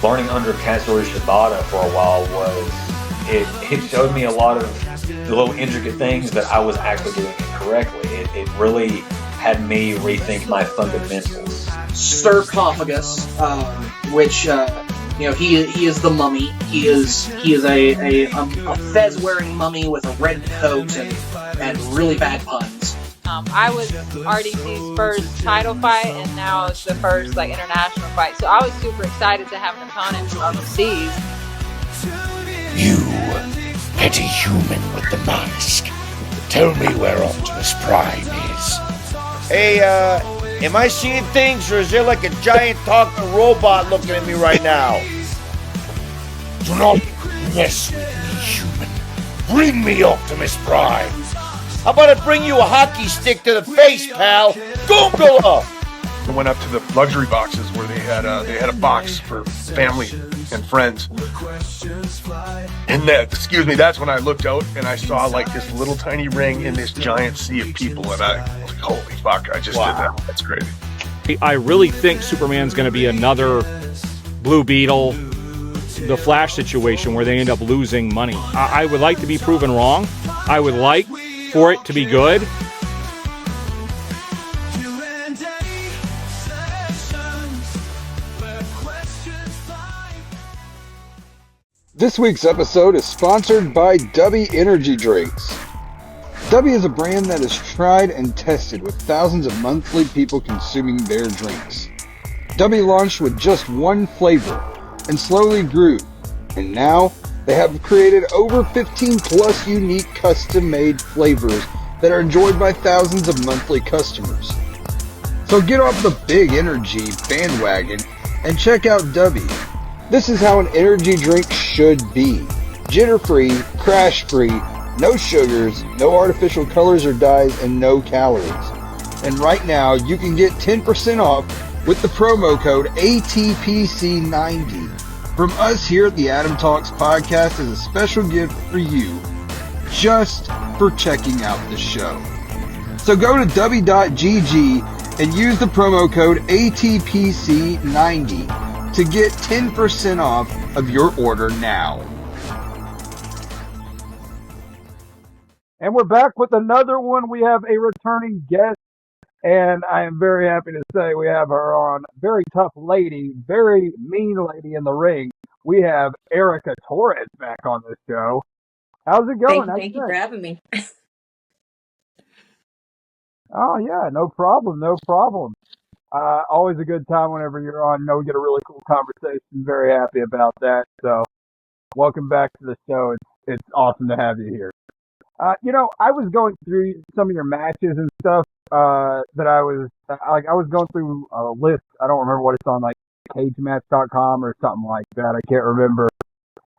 learning under Katsuri Shibata for a while it showed me a lot of the little intricate things that I was actually doing incorrectly. It really had me rethink my fundamentals. Sarcophagus, which he is the mummy. He is a fez wearing mummy with a red coat and really bad puns. I was RDC's first title fight, and now it's the first international fight. So I was super excited to have an opponent from overseas. You, petty human with the mask, tell me where Optimus Prime is. Hey, am I seeing things, or is there like a giant talking robot looking at me right now? Do not mess with me, human. Bring me Optimus Prime. How about I bring you a hockey stick to the face, pal? Google! I went up to the luxury boxes where they had a box for family and friends. And that's when I looked out and I saw this little tiny ring in this giant sea of people, and I was like, holy fuck, I just did that. That's crazy. I really think Superman's going to be another Blue Beetle, the Flash situation where they end up losing money. I would like to be proven wrong. I would like for it to be good. This week's episode is sponsored by Dubby Energy Drinks. Dubby is a brand that is tried and tested with thousands of monthly people consuming their drinks. Dubby launched with just one flavor and slowly grew, and now they have created over 15 plus unique custom-made flavors that are enjoyed by thousands of monthly customers. So get off the big energy bandwagon and check out Dubby. This is how an energy drink should be. Jitter-free, crash-free, no sugars, no artificial colors or dyes, and no calories. And right now, you can get 10% off with the promo code ATPC90. From us here at the Adam Talks podcast as a special gift for you, just for checking out the show. So go to dubby.gg and use the promo code ATPC90 to get 10% off of your order now. And we're back with another one. We have a returning guest, and I am very happy to say we have her on. Very tough lady, very mean lady in the ring. We have Erica Torres back on the show. How's it going? Thank you for having me. Oh, yeah, no problem. Always a good time whenever you're on. We get a really cool conversation. Very happy about that. So, welcome back to the show. It's awesome to have you here. I was going through some of your matches and stuff that I was going through a list. I don't remember what it's on, cagematch.com or something like that. I can't remember.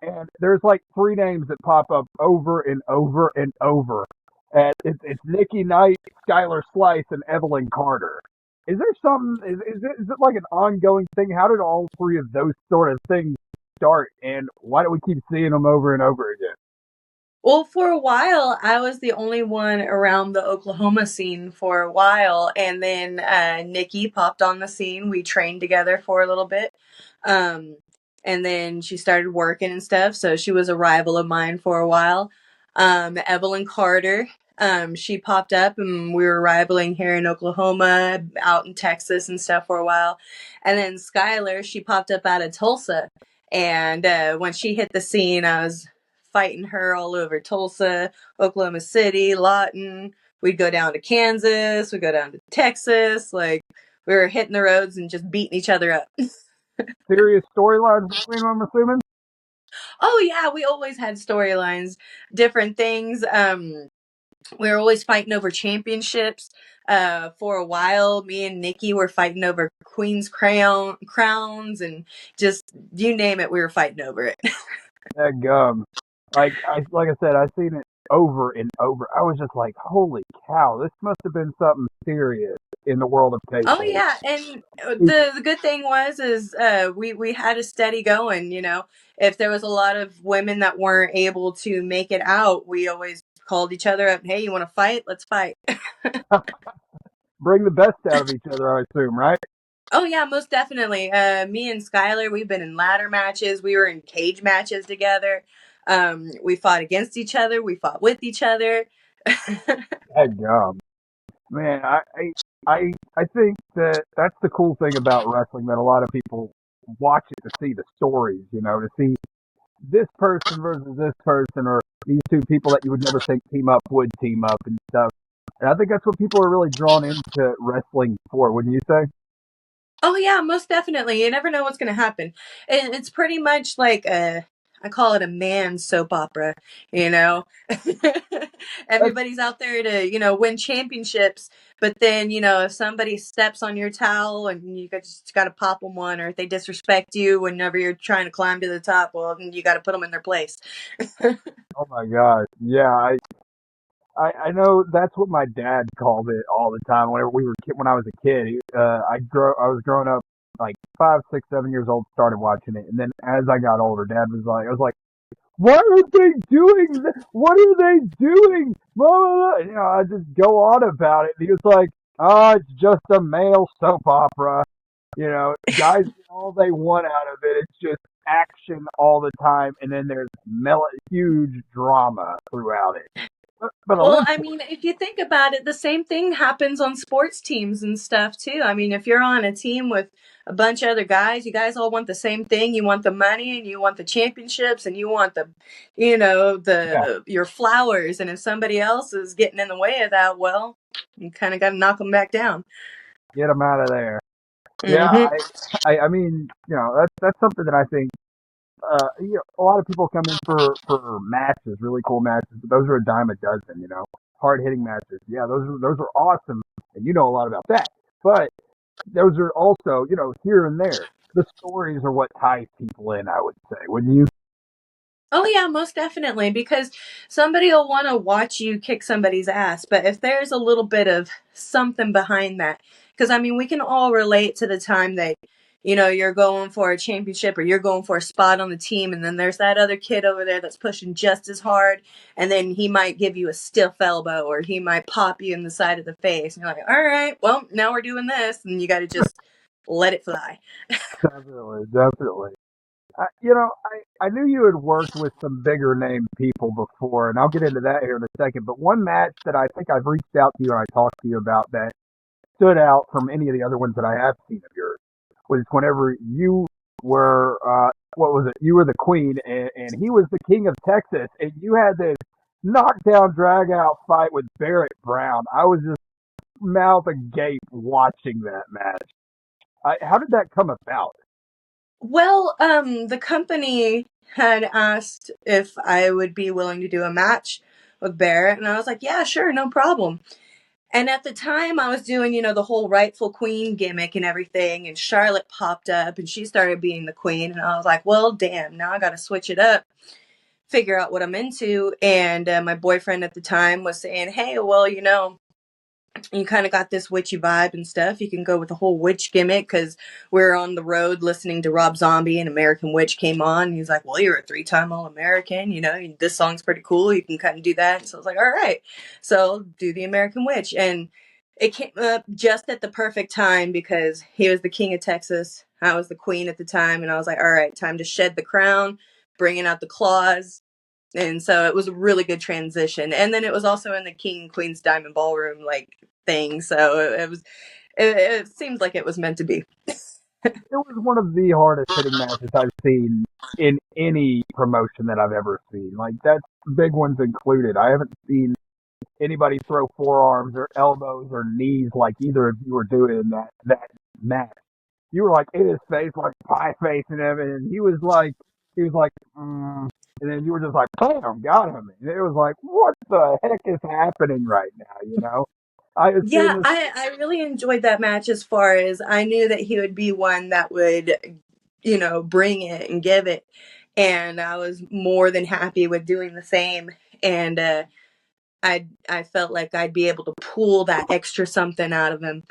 And there's 3 names that pop up over and over and over. And it's Nikki Knight, Skylar Slice, and Evelyn Carter. Is there something? Is it like an ongoing thing? How did all 3 of those sort of things start, and why do we keep seeing them over and over again? Well, for a while, I was the only one around the Oklahoma scene for a while, and then Nikki popped on the scene. We trained together for a little bit, and then she started working and stuff, so she was a rival of mine for a while. Evelyn Carter, she popped up, and we were rivaling here in Oklahoma, out in Texas and stuff for a while. And then Skylar, she popped up out of Tulsa, and when she hit the scene, I was fighting her all over Tulsa, Oklahoma City, Lawton. We'd go down to Kansas. We'd go down to Texas. We were hitting the roads and just beating each other up. Serious storylines between them, I'm assuming? Oh, yeah. We always had storylines, different things. We were always fighting over championships. For a while, me and Nikki were fighting over Queen's crowns, and just, you name it, we were fighting over it. That gum. Like I said, I've seen it over and over. I was just like, holy cow, this must have been something serious in the world of kayfabe. Oh, yeah, and the good thing is we had a steady going, If there was a lot of women that weren't able to make it out, we always called each other up, hey, you want to fight? Let's fight. Bring the best out of each other, I assume, right? Oh yeah, most definitely. Me and Skylar, we've been in ladder matches. We were in cage matches together. We fought against each other. We fought with each other. Dadgum. Man, I think that that's the cool thing about wrestling, that a lot of people watch it to see the stories, to see this person versus this person, or these two people that you would never think team up would team up and stuff. And I think that's what people are really drawn into wrestling for, wouldn't you say? Oh yeah, most definitely. You never know what's going to happen. It's pretty much like I call it a man soap opera, you know. That's, Everybody's out there to, win championships, but then, if somebody steps on your towel and just got to pop them one, or if they disrespect you whenever you're trying to climb to the top, well, then you got to put them in their place. oh my gosh. Yeah, I know that's what my dad called it all the time. Whenever when I was a kid, I was growing up like 5, 6, 7 years old, started watching it, and then as I got older, Dad was like, I was like, "What are they doing? What are they doing?" Blah, blah, blah. I just go on about it. And he was like, "Oh, it's just a male soap opera. Guys get all they want out of it. It's just action all the time, and then there's huge drama throughout it." But Well, Olympic, I mean, if you think about it, the same thing happens on sports teams and stuff too. I mean, if you're on a team with a bunch of other guys, you guys all want the same thing. You want the money and you want the championships and you want yeah, your flowers. And if somebody else is getting in the way of that, well, you kind of got to knock them back down. get them out of there. Yeah, Hmm. I mean, that's something that I think. A lot of people come in for matches, really cool matches, but those are a dime a dozen. Hard hitting matches. Yeah, those are awesome, and you know a lot about that. But those are also, here and there. The stories are what ties people in, I would say, wouldn't you? Oh yeah, most definitely. Because somebody will want to watch you kick somebody's ass, but if there's a little bit of something behind that, because I mean, we can all relate to the time that you're going for a championship or you're going for a spot on the team, and then there's that other kid over there that's pushing just as hard, and then he might give you a stiff elbow or he might pop you in the side of the face, and you're like, all right, well, now we're doing this, and you got to just let it fly. Definitely, definitely. I knew you had worked with some bigger name people before, and I'll get into that here in a second. But one match that I think I've reached out to you and I talked to you about that stood out from any of the other ones that I have seen of yours was whenever you were, what was it? You were the queen, and he was the king of Texas, and you had this knockdown, drag out fight with Barrett Brown. I was just mouth agape watching that match. How did that come about? Well, the company had asked if I would be willing to do a match with Barrett, and I was like, yeah, sure, no problem. And at the time, I was doing, the whole rightful queen gimmick and everything, and Charlotte popped up and she started being the queen, and I was like, well, damn, now I got to switch it up, figure out what I'm into. And my boyfriend at the time was saying, hey, well, you kind of got this witchy vibe and stuff. You can go with the whole witch gimmick because we're on the road listening to Rob Zombie and American Witch came on. And he's like, well, you're a 3-time All-American. This song's pretty cool. You can kind of do that. And so I was like, all right. So do the American Witch. And it came up just at the perfect time because he was the king of Texas. I was the queen at the time. And I was like, all right, time to shed the crown, bringing out the claws. And so it was a really good transition. And then it was also in the King and Queen's Diamond Ballroom thing. So it seems like it was meant to be. It was one of the hardest hitting matches I've seen in any promotion that I've ever seen. Like that's big ones included. I haven't seen anybody throw forearms or elbows or knees like either of you were doing in that match. You were like in his face, like pie facing him, and he was like, and then you were just like, bam, got him. And it was like, what the heck is happening right now? I assume Yeah, this. I really enjoyed that match as far as I knew that he would be one that would, bring it and give it. And I was more than happy with doing the same. And I felt like I'd be able to pull that extra something out of him,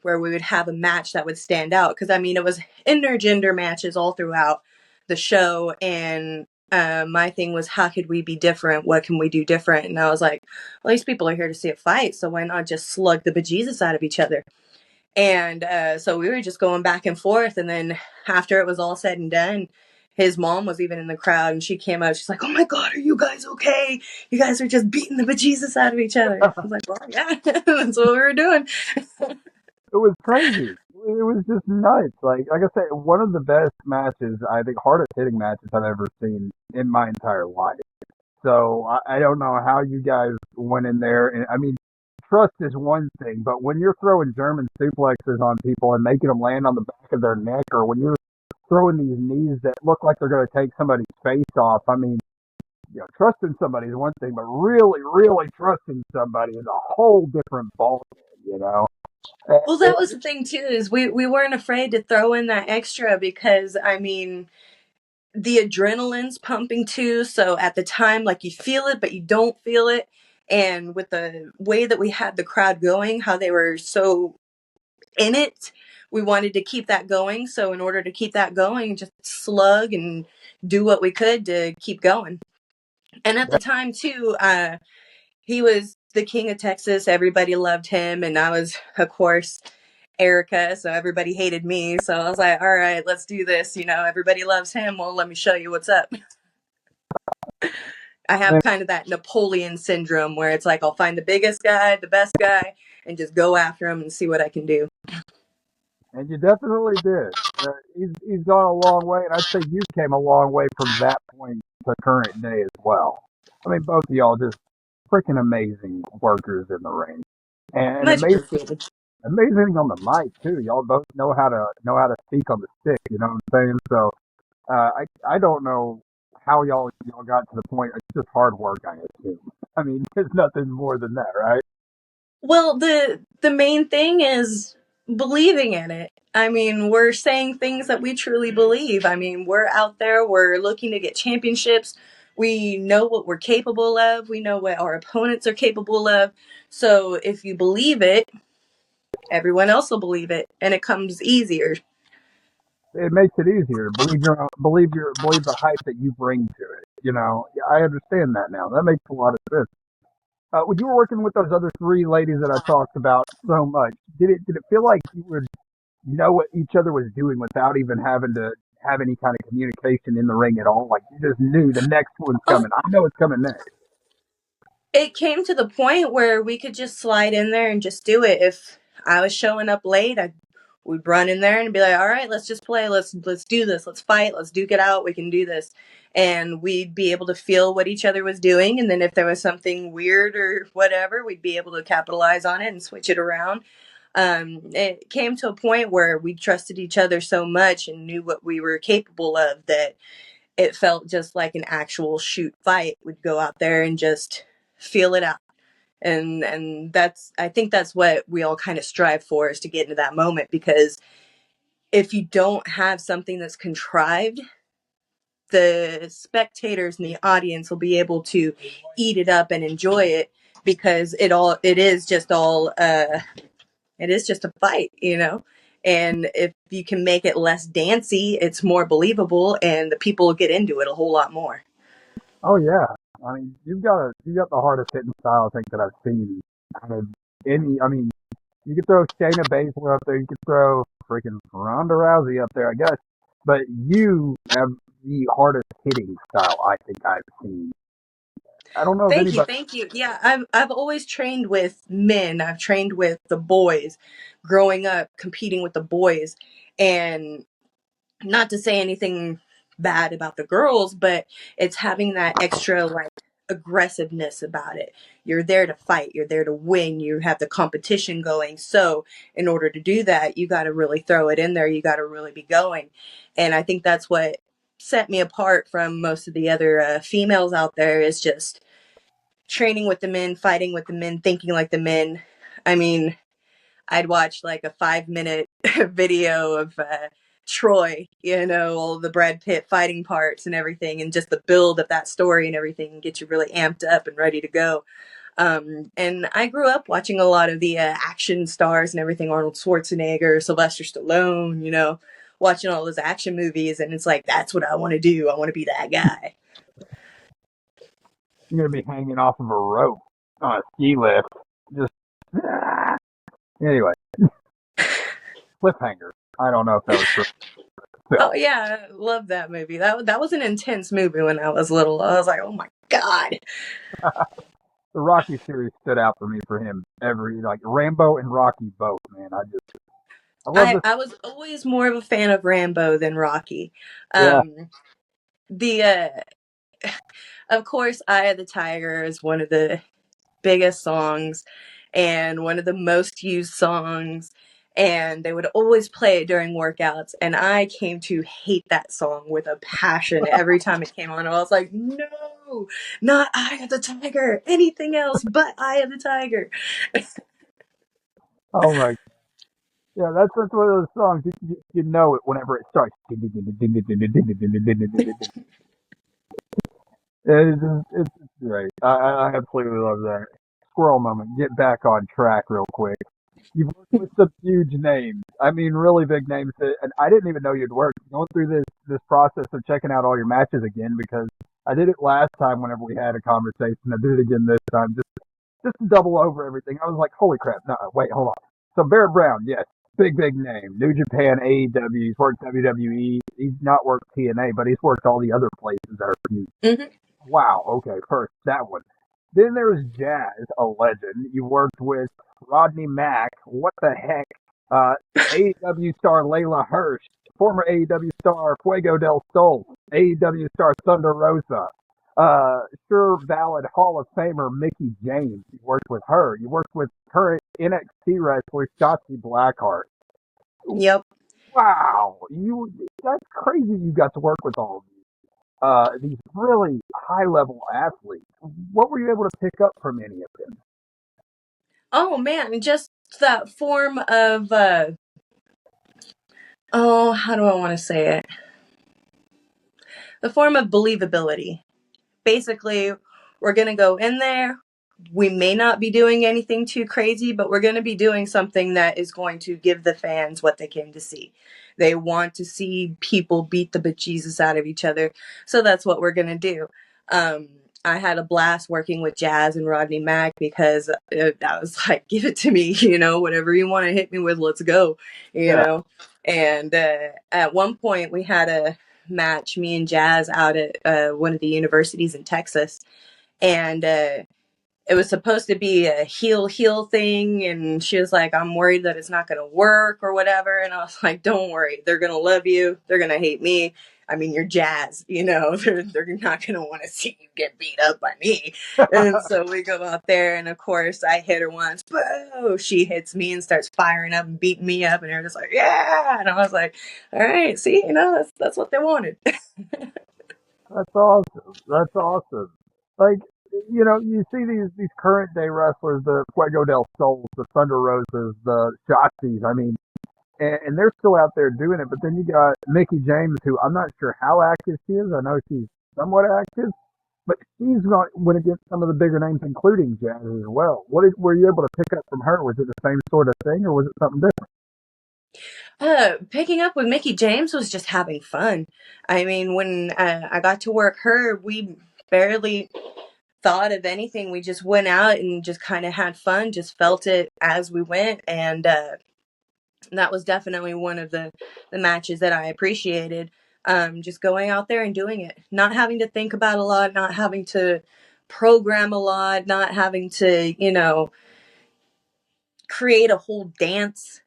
where we would have a match that would stand out. Because I mean, it was intergender matches all throughout the show, and my thing was, how could we be different? What can we do different? And I was like, well, these people are here to see a fight, so why not just slug the bejesus out of each other? And so we were just going back and forth. And then after it was all said and done, his mom was even in the crowd, and she came out. She's like, "Oh my God, are you guys okay? You guys are just beating the bejesus out of each other." I was like, "Well, yeah, that's what we were doing." It was crazy. It was just nuts. Like I said, one of the best matches, I think, hardest hitting matches I've ever seen in my entire life. So I don't know how you guys went in there. And I mean, trust is one thing, but when you're throwing German suplexes on people and making them land on the back of their neck, or when you're throwing these knees that look like they're going to take somebody's face off, I mean, trusting somebody is one thing, but really, really trusting somebody is a whole different ballgame. Well, that was the thing too, is we weren't afraid to throw in that extra because, I mean, the adrenaline's pumping too. So at the time, like, you feel it, but you don't feel it. And with the way that we had the crowd going, how they were so in it, we wanted to keep that going. So in order to keep that going, just slug and do what we could to keep going. And at the time too, he was the king of Texas. Everybody loved him. And I was, of course, Erica. So everybody hated me. So I was like, all right, let's do this. Everybody loves him. Well, let me show you what's up. I have kind of that Napoleon syndrome where it's like, I'll find the biggest guy, the best guy, and just go after him and see what I can do. And you definitely did. He's gone a long way, and I'd say you came a long way from that point to current day as well. I mean, both of y'all just freaking amazing workers in the ring, and Much appreciated. amazing on the mic too. Y'all both know how to speak on the stick. You know what I'm saying? So I don't know how y'all got to the point. It's just hard work, I assume. I mean, there's nothing more than that, right? Well, the main thing is believing in it. I mean, we're saying things that we truly believe. I mean, we're out there, we're looking to get championships. We know what we're capable of. We know what our opponents are capable of. So if you believe it, everyone else will believe it, and it comes easier. It makes it easier. Believe the hype that you bring to it. I understand that now. That makes a lot of sense. When you were working with those other three ladies that I talked about so much, did it feel like you would know what each other was doing without even having to have any kind of communication in the ring at all? Like, you just knew the next one's Oh, coming. I know it's coming next. it came to the point where we could just slide in there and just do it. If I was showing up late, we'd run in there and be like, "All right, let's just play. Let's do this. Let's fight. Let's duke it out. We can do this." And we'd be able to feel what each other was doing, and then if there was something weird or whatever, we'd be able to capitalize on it and switch it around. It came to a point where we trusted each other so much and knew what we were capable of that it felt just like an actual shoot fight. We'd go out there and just feel it out. And that's, I think that's what we all kind of strive for, is to get into that moment, because if you don't have something that's contrived, the spectators and the audience will be able to eat it up and enjoy it, because it is just a fight. And if you can make it less dancey, it's more believable, and the people will get into it a whole lot more. Oh yeah, I mean, you got the hardest hitting style I think that I've seen out of any. I mean, you could throw Shayna Baszler up there, you could throw freaking Ronda Rousey up there, I guess, but you have the hardest hitting style I think I've seen. I don't know if Thank you, anybody. thank you. Yeah, I've always trained with men. I've trained with the boys, growing up competing with the boys, and not to say anything bad about the girls, but it's having that extra, like, aggressiveness about it. You're there to fight, you're there to win, you have the competition going. So in order to do that, you got to really throw it in there. You got to really be going. And I think that's what set me apart from most of the other females out there, is just training with the men, fighting with the men, thinking like the men. I mean, I'd watch like a 5-minute video of Troy, all the Brad Pitt fighting parts and everything, and just the build of that story and everything, and get you really amped up and ready to go. And I grew up watching a lot of the action stars and everything, Arnold Schwarzenegger, Sylvester Stallone, watching all those action movies, and it's like, that's what I want to do. I want to be that guy. You're gonna be hanging off of a rope on a ski lift. Just anyway. Cliffhanger. I don't know if that was true. Oh yeah, I love that movie. That was an intense movie when I was little. I was like, oh my god. The Rocky series stood out for me for him. Like Rambo and Rocky both, man. I love this. I was always more of a fan of Rambo than Rocky. Yeah. The of course, Eye of the Tiger is one of the biggest songs and one of the most used songs. And they would always play it during workouts. And I came to hate that song with a passion every time it came on. I was like, no, not Eye of the Tiger. Anything else but Eye of the Tiger. Oh my. Yeah, that's one of those songs you know it whenever it starts. It's great. I absolutely love that. Squirrel moment. Get back on track real quick. You've worked with some huge names. I mean, really big names. And I didn't even know you'd worked. Going through this process of checking out all your matches again because I did it last time whenever we had a conversation. I did it again this time just to double over everything. I was like, holy crap. No, wait, hold on. So Barrett Brown, yes, big name. New Japan, AEW. He's worked WWE. He's not worked TNA, but he's worked all the other places that are huge. Mm-hmm. Wow. Okay. First, that one. Then there was Jazz, a legend. You worked with Rodney Mack. What the heck? AEW star Layla Hirsch. Former AEW star Fuego del Sol. AEW star Thunder Rosa. Sure Ballad Hall of Famer Mickey James. You worked with her. You worked with current NXT wrestler Shotzi Blackheart. Yep. Wow. That's crazy you got to work with all of these really high-level athletes. What were you able to pick up from any of them? Oh man, just that form of how do I want to say it? The form of believability. Basically, we're going to go in there. We may not be doing anything too crazy, but we're going to be doing something that is going to give the fans what they came to see. They want to see people beat the bejesus out of each other. So that's what we're going to do. I had a blast working with Jazz and Rodney Mack because I was like, give it to me, whatever you want to hit me with, let's go, you know. And at one point we had a match, me and Jazz, out at one of the universities in Texas. And it was supposed to be a heel thing, and she was like, I'm worried that it's not going to work or whatever. And I was like, don't worry, they're going to love you, they're going to hate me. I mean, you're Jazz, they're not going to want to see you get beat up by me. And so we go out there, and of course I hit her once, boo, she hits me and starts firing up and beating me up, and they're just like, yeah. And I was like, all right, see, that's what they wanted. That's awesome. Like, you see these current day wrestlers, the Fuego del Sols, the Thunder Rosas, the Shotzi's, I mean, and they're still out there doing it. But then you got Mickey James, who I'm not sure how active she is. I know she's somewhat active, but she's went against some of the bigger names, including Jazz as well. Were you able to pick up from her? Was it the same sort of thing, or was it something different? Picking up with Mickey James was just having fun. I mean, when I got to work her, we barely thought of anything. We just went out and just kind of had fun, just felt it as we went. And that was definitely one of the matches that I appreciated. Just going out there and doing it, not having to think about a lot, not having to program a lot, not having to, create a whole dance,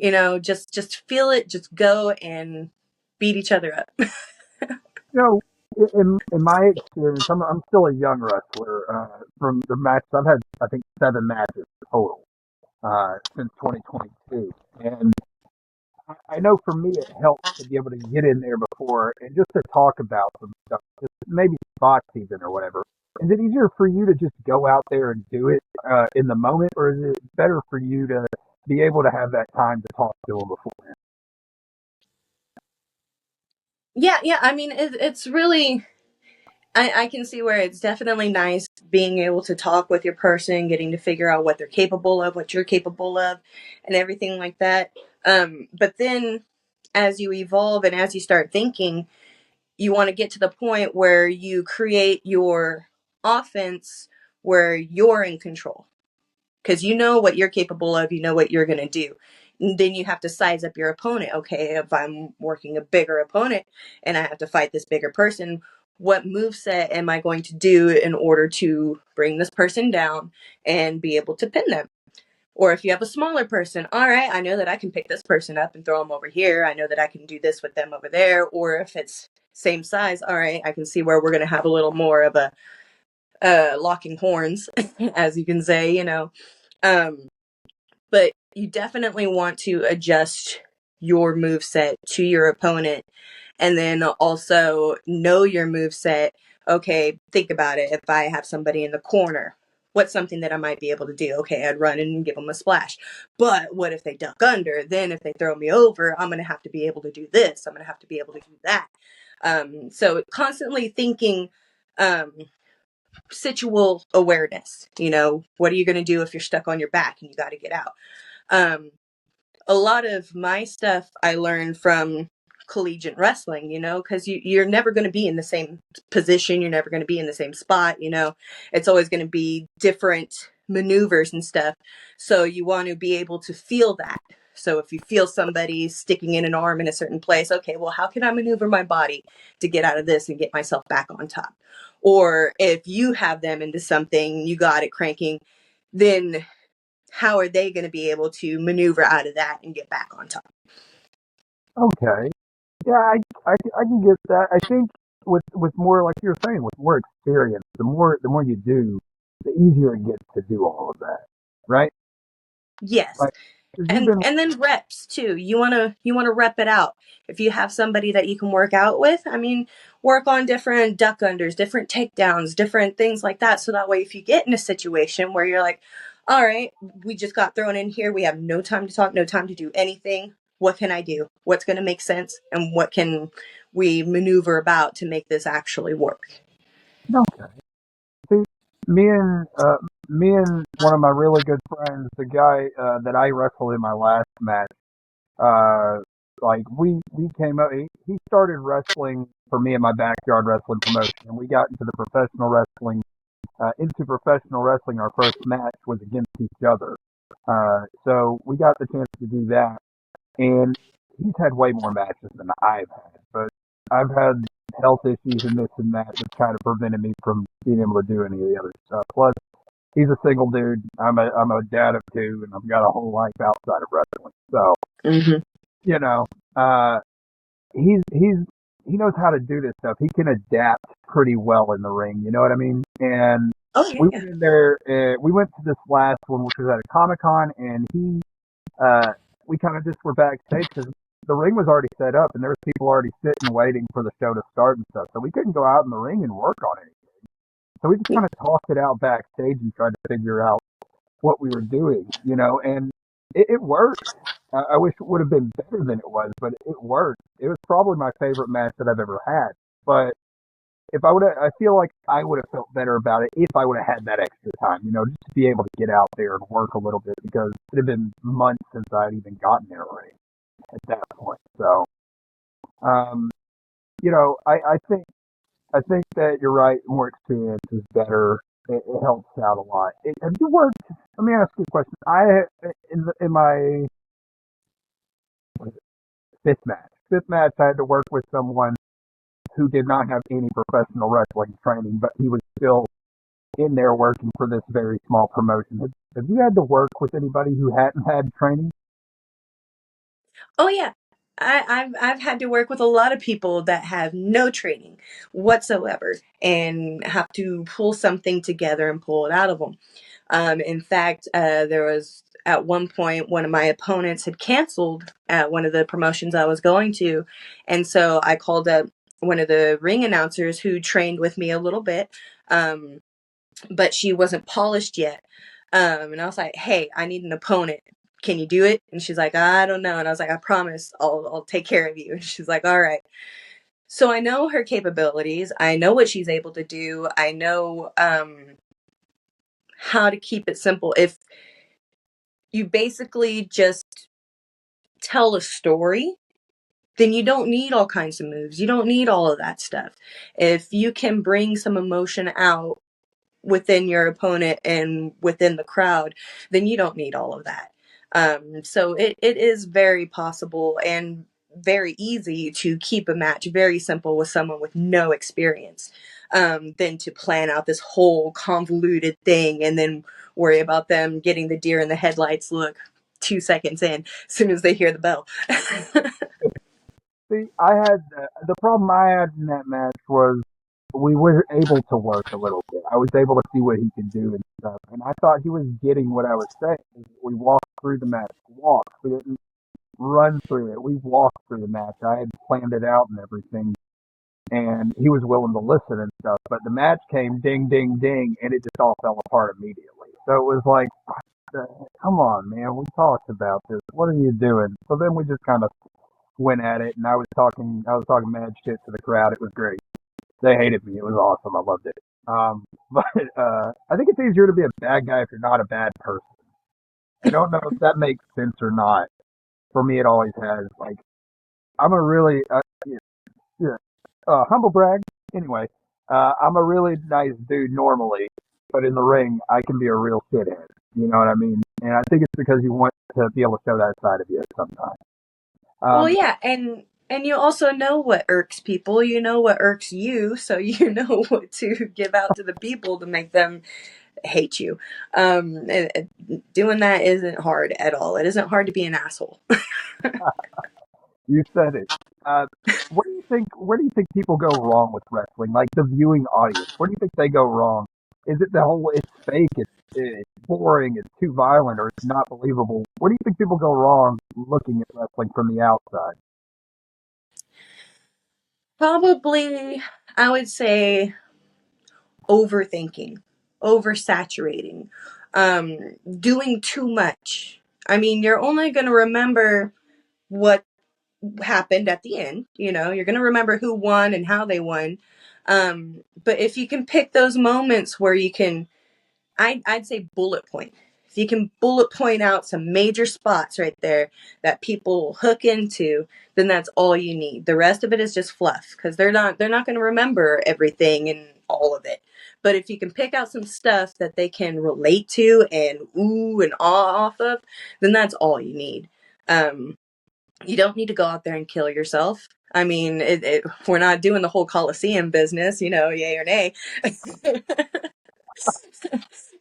just feel it, just go and beat each other up. In my experience, I'm still a young wrestler. From the matches I've had, I think 7 matches total since 2022, and I know for me it helps to be able to get in there before and just to talk about some stuff, just maybe spots even or whatever. Is it easier for you to just go out there and do it in the moment, or is it better for you to be able to have that time to talk to them beforehand? Yeah. I mean, it's really, I can see where it's definitely nice being able to talk with your person, getting to figure out what they're capable of, what you're capable of, and everything like that. But then as you evolve and as you start thinking, you want to get to the point where you create your offense where you're in control. Because you know what you're capable of, you know what you're going to do. And then you have to size up your opponent. Okay, if I'm working a bigger opponent and I have to fight this bigger person, what moveset am I going to do in order to bring this person down and be able to pin them? Or if you have a smaller person, all right, I know that I can pick this person up and throw them over here. I know that I can do this with them over there. Or if it's same size, all right, I can see where we're going to have a little more of a locking horns, as you can say, you know. But you definitely want to adjust your move set to your opponent, and then also know your move set. Okay, think about it. If I have somebody in the corner, what's something that I might be able to do? Okay, I'd run in and give them a splash. But what if they duck under? Then if they throw me over, I'm going to have to be able to do this. I'm going to have to be able to do that. So constantly thinking situal awareness. You know, what are you going to do if you're stuck on your back and you got to get out? A lot of my stuff I learned from collegiate wrestling, you know, because you're never going to be in the same position. You're never going to be in the same spot, you know. It's always going to be different maneuvers and stuff. So you want to be able to feel that. So if you feel somebody sticking in an arm in a certain place, okay, well, how can I maneuver my body to get out of this and get myself back on top? Or if you have them into something, you got it cranking, then how are they going to be able to maneuver out of that and get back on top? Okay. Yeah, I can get that. I think with more, like you're saying, with more experience, the more you do, the easier it gets to do all of that, right? Yes. Like, 'cause you've And been then reps too. You wanna rep it out. If you have somebody that you can work out with, I mean, work on different duck unders, different takedowns, different things like that. So that way, if you get in a situation where you're like, all right, we just got thrown in here, we have no time to talk, no time to do anything. What can I do? What's going to make sense, and what can we maneuver about to make this actually work? okay. See, me and one of my really good friends, the guy that I wrestled in my last match, uh, like we came up. He started wrestling for me in my backyard wrestling promotion, and we got into the professional wrestling. Into professional wrestling, our first match was against each other. So we got the chance to do that, and he's had way more matches than I've had, but I've had health issues and this and that that kind of prevented me from being able to do any of the other stuff. Plus, he's a single dude. I'm a dad of two, and I've got a whole life outside of wrestling. So, you know, he knows how to do this stuff. He can adapt pretty well in the ring. You know what I mean? And Oh yeah. we went in there. We went to this last one, which was at a Comic-Con, and we kind of just were backstage because the ring was already set up, and there was people already sitting waiting for the show to start and stuff. So we couldn't go out in the ring and work on anything. So we just kind of tossed it out backstage and tried to figure out what we were doing, you know, and it worked. I wish it would have been better than it was, but it worked. It was probably my favorite match that I've ever had. But if I feel like I would have felt better about it if I would have had that extra time, you know, just to be able to get out there and work a little bit because it had been months since I'd even gotten there already at that point. So, you know, I think that you're right. More experience is better. It helps out a lot. Have you worked? Let me ask you a question. In my fifth match, I had to work with someone who did not have any professional wrestling training, but he was still in there working for this very small promotion. Have you had to work with anybody who hadn't had training? Oh yeah. I've had to work with a lot of people that have no training whatsoever and have to pull something together and pull it out of them. In fact, there was at one point one of my opponents had canceled at one of the promotions I was going to, and so I called up one of the ring announcers who trained with me a little bit, but she wasn't polished yet. And I was like, "Hey, I need an opponent. Can you do it?" And she's like, "I don't know." And I was like, "I promise, I'll take care of you." And she's like, "All right." So I know her capabilities. I know what she's able to do. I know how to keep it simple. If you basically just tell a story, then you don't need all kinds of moves. You don't need all of that stuff. If you can bring some emotion out within your opponent and within the crowd, then you don't need all of that. So it is very possible and very easy to keep a match very simple with someone with no experience, than to plan out this whole convoluted thing and then worry about them getting the deer in the headlights look 2 seconds in as soon as they hear the bell. See, I had the problem I had in that match was we were able to work a little bit. I was able to see what he could do and stuff, and I thought he was getting what I was saying. We walked through the match, walked. We didn't run through it. We walked through the match. I had planned it out and everything, and he was willing to listen and stuff. But the match came, ding, ding, ding, and it just all fell apart immediately. So it was like, come on, man, we talked about this. What are you doing? So then we just kind of went at it, and I was talking mad shit to the crowd. It was great. They hated me. It was awesome. I loved it. But I think it's easier to be a bad guy if you're not a bad person. I don't know if that makes sense or not. For me, it always has. Like, I'm a really humble brag. Anyway, I'm a really nice dude normally, but in the ring, I can be a real shithead. You know what I mean? And I think it's because you want to be able to show that side of you sometimes. Well, yeah, and you also know what irks people. You know what irks you, so you know what to give out to the people to make them hate you. Doing that isn't hard at all. It isn't hard to be an asshole. You said it. What do you think? Where do you think people go wrong with wrestling? Like the viewing audience, where do you think they go wrong? Is it the whole it's fake, it's boring, it's too violent, or it's not believable? Where do you think people go wrong looking at wrestling from the outside? Probably, I would say overthinking, oversaturating, doing too much. I mean, you're only going to remember what happened at the end. You're going to remember who won and how they won. But if you can pick those moments where you can, I'd say bullet point. If you can bullet point out some major spots right there that people hook into, then that's all you need. The rest of it is just fluff because they're not going to remember everything and all of it. But if you can pick out some stuff that they can relate to and ooh and ah off of, then that's all you need. You don't need to go out there and kill yourself. I mean, we're not doing the whole Coliseum business, yay or nay.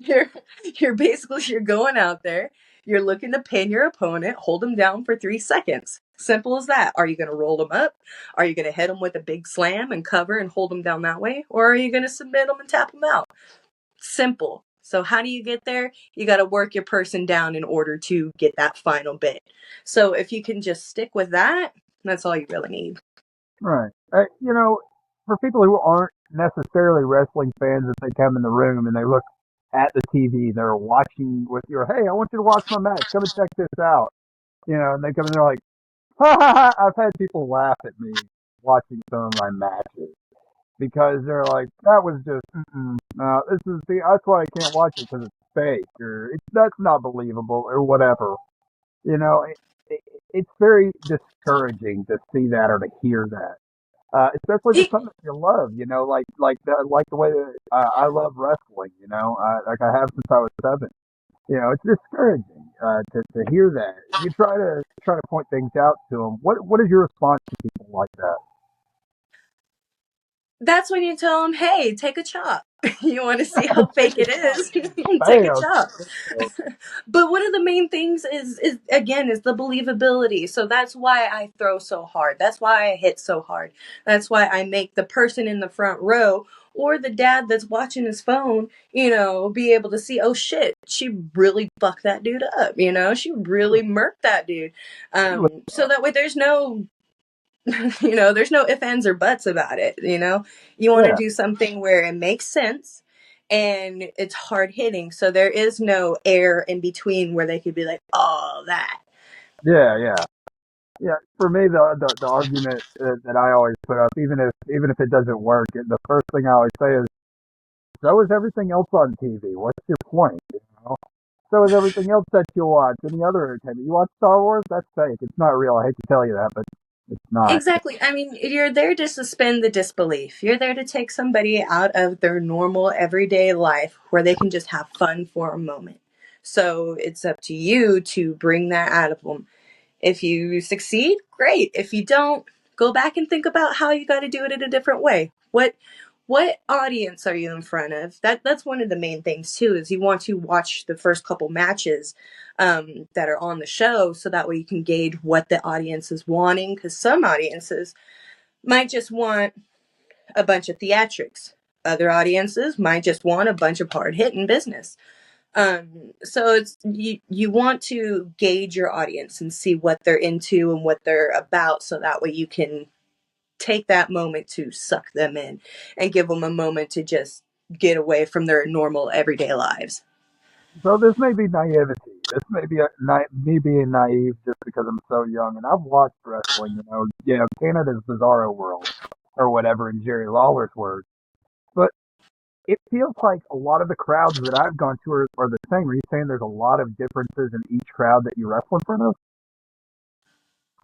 You're going out there, you're looking to pin your opponent, hold them down for 3 seconds. Simple as that. Are you going to roll them up? Are you going to hit them with a big slam and cover and hold them down that way? Or are you going to submit them and tap them out? Simple. So how do you get there? You got to work your person down in order to get that final bit. So if you can just stick with that, that's all you really need. Right. For people who aren't necessarily wrestling fans, if they come in the room and they look at the TV, they're watching with your, hey, I want you to watch my match. Come and check this out. And they come in, they're like, ha ha ha. I've had people laugh at me watching some of my matches because they're like, that was just, no, that's why I can't watch it because it's fake or that's not believable or whatever. It's very discouraging to see that or to hear that. Especially for something you love, like the way that I love wrestling, like I have since I was 7. It's discouraging to hear that. You try to point things out to them. What is your response to people like that? That's when you tell them, hey, take a chop. You want to see how fake it is? Take a chop. But one of the main things is the believability. So that's why I throw so hard. That's why I hit so hard. That's why I make the person in the front row or the dad that's watching his phone, be able to see, oh shit, she really fucked that dude up. She really murked that dude. So that way there's no there's no ifs, ands, or buts about it. You want to do something where it makes sense and it's hard hitting. So there is no air in between where they could be like, oh, that. Yeah. For me, the argument that I always put up, even if it doesn't work, the first thing I always say is, so is everything else on TV. What's your point? So is everything else that you watch. Any other entertainment. You watch Star Wars? That's fake. It's not real. I hate to tell you that, but it's not. Exactly. I mean, you're there to suspend the disbelief. You're there to take somebody out of their normal everyday life where they can just have fun for a moment. So it's up to you to bring that out of them. If you succeed, great. If you don't, go back and think about how you got to do it in a different way. What audience are you in front of? That's one of the main things too, is you want to watch the first couple matches that are on the show, so that way you can gauge what the audience is wanting, because some audiences might just want a bunch of theatrics. Other audiences might just want a bunch of hard-hitting business. So it's you want to gauge your audience and see what they're into and what they're about, so that way you can take that moment to suck them in and give them a moment to just get away from their normal everyday lives. So this may be naivety. This may be me being naive just because I'm so young, and I've watched wrestling. Canada's Bizarro World or whatever in Jerry Lawler's words. But it feels like a lot of the crowds that I've gone to are the same. Are you saying there's a lot of differences in each crowd that you wrestle in front of?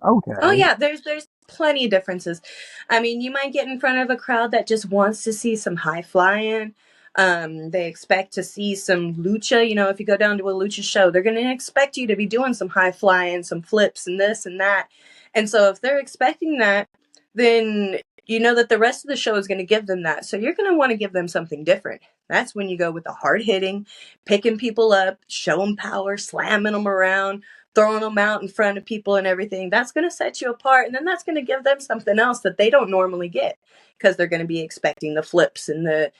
Okay. Oh yeah, there's plenty of differences. I mean, you might get in front of a crowd that just wants to see some high flying. They expect to see some lucha. If you go down to a lucha show, they're going to expect you to be doing some high flying, some flips and this and that. And so if they're expecting that, then you know that the rest of the show is going to give them that. So you're going to want to give them something different. That's when you go with the hard hitting, picking people up, showing power, slamming them around, throwing them out in front of people and everything. That's going to set you apart, and then that's going to give them something else that they don't normally get, because they're going to be expecting the flips and the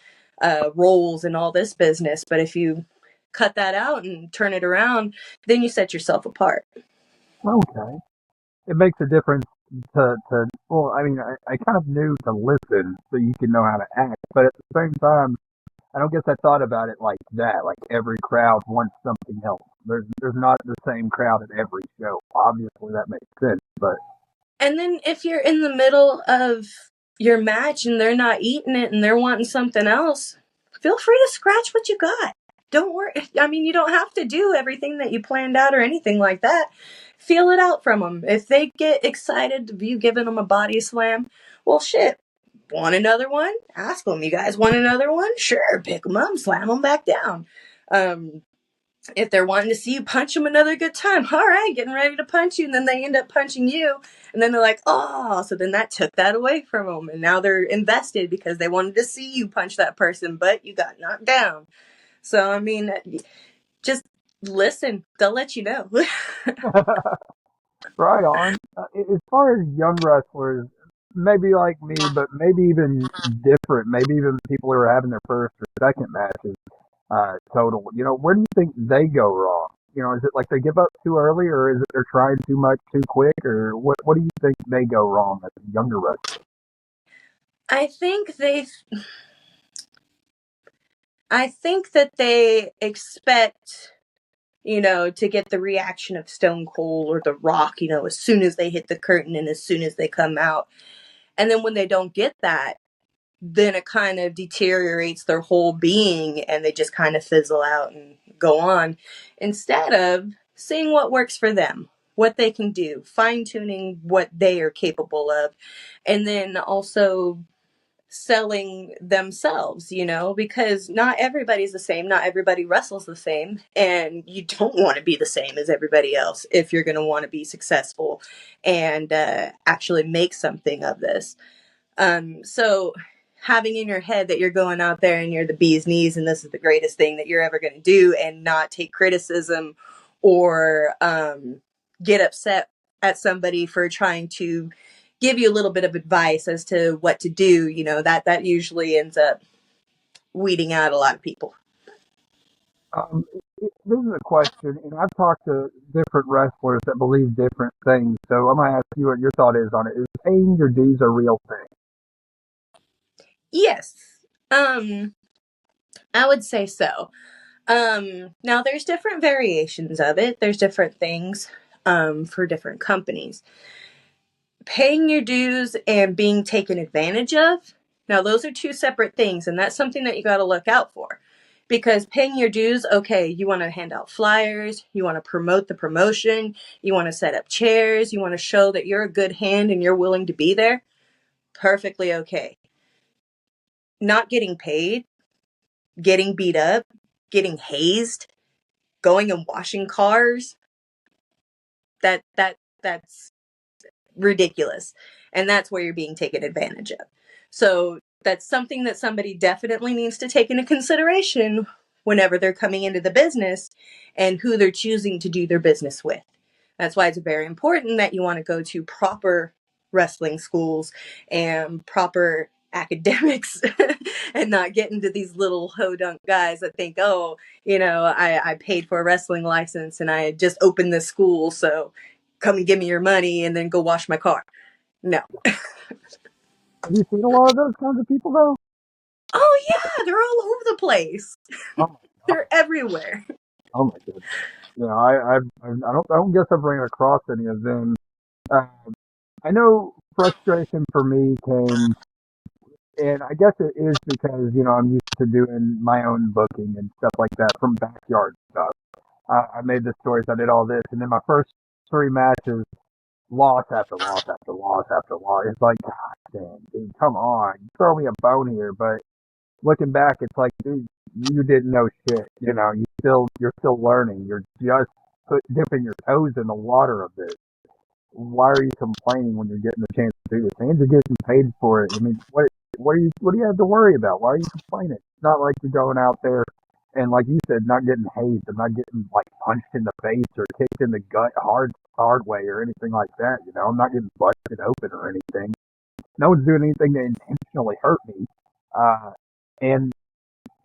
rolls and all this business. But if you cut that out and turn it around, then you set yourself apart. Okay. It makes a difference well, I mean, I kind of knew to listen so you can know how to act, but at the same time, I don't guess I thought about it like that. Like every crowd wants something else. There's not the same crowd at every show. Obviously, that makes sense. But And then if you're in the middle of your match and they're not eating it and they're wanting something else, feel free to scratch what you got. Don't worry. I mean, you don't have to do everything that you planned out or anything like that. Feel it out from them. If they get excited of you giving them a body slam, well, shit. Want another one? Ask them. You guys want another one? Sure. Pick them up, slam them back down. If they're wanting to see you punch them another good time, all right, getting ready to punch you, and then they end up punching you, and then they're like, oh, so then that took that away from them, and now they're invested because they wanted to see you punch that person, but you got knocked down. So, I mean, just listen. They'll let you know. right on. As far as young wrestlers, maybe like me, but maybe even different. Maybe even people who are having their first or second matches total. Where do you think they go wrong? Is it like they give up too early, or is it they're trying too much too quick, or what do you think they go wrong as a younger wrestler? I think that they expect, to get the reaction of Stone Cold or The Rock, as soon as they hit the curtain and as soon as they come out. And then when they don't get that, then it kind of deteriorates their whole being and they just kind of fizzle out and go on, instead of seeing what works for them, what they can do, fine-tuning what they are capable of, and then also selling themselves, because not everybody's the same, not everybody wrestles the same, and you don't want to be the same as everybody else if you're going to want to be successful and actually make something of this. So having in your head that you're going out there and you're the bee's knees and this is the greatest thing that you're ever going to do, and not take criticism or get upset at somebody for trying to give you a little bit of advice as to what to do, that usually ends up weeding out a lot of people. This is a question, and I've talked to different wrestlers that believe different things, so I'm going to ask you what your thought is on it. Is paying your dues a real thing? Yes. I would say so. Now there's different variations of it. There's different things for different companies. Paying your dues and being taken advantage of, now those are two separate things, and that's something that you got to look out for. Because paying your dues, okay, you want to hand out flyers, you want to promote the promotion, you want to set up chairs, you want to show that you're a good hand and you're willing to be there, perfectly okay. Not getting paid, getting beat up, getting hazed, going and washing cars, that's ridiculous. And that's where you're being taken advantage of. So that's something that somebody definitely needs to take into consideration whenever they're coming into the business and who they're choosing to do their business with. That's why it's very important that you want to go to proper wrestling schools and proper academics and not get into these little ho-dunk guys that think, oh, I paid for a wrestling license and I just opened this school, so come and give me your money and then go wash my car. No. Have you seen a lot of those kinds of people though? Oh yeah, they're all over the place. Oh my God. They're everywhere. Oh my goodness. Yeah, I don't guess I've ran across any of them. I know frustration for me came, and I guess it is because I'm used to doing my own booking and stuff like that from backyard stuff. I made the stories, I did all this, and then my first 3 matches, loss after loss after loss after loss. It's like, God damn, dude, come on, throw me a bone here. But looking back, it's like, dude, you didn't know shit. You're still learning. You're just dipping your toes in the water of this. Why are you complaining when you're getting the chance to do this? And you're getting paid for it. I mean, what do you have to worry about? Why are you complaining? It's not like you're going out there and, like you said, not getting hazed and not getting like punched in the face or kicked in the gut hard way or anything like that. I'm not getting busted open or anything. No one's doing anything to intentionally hurt me. And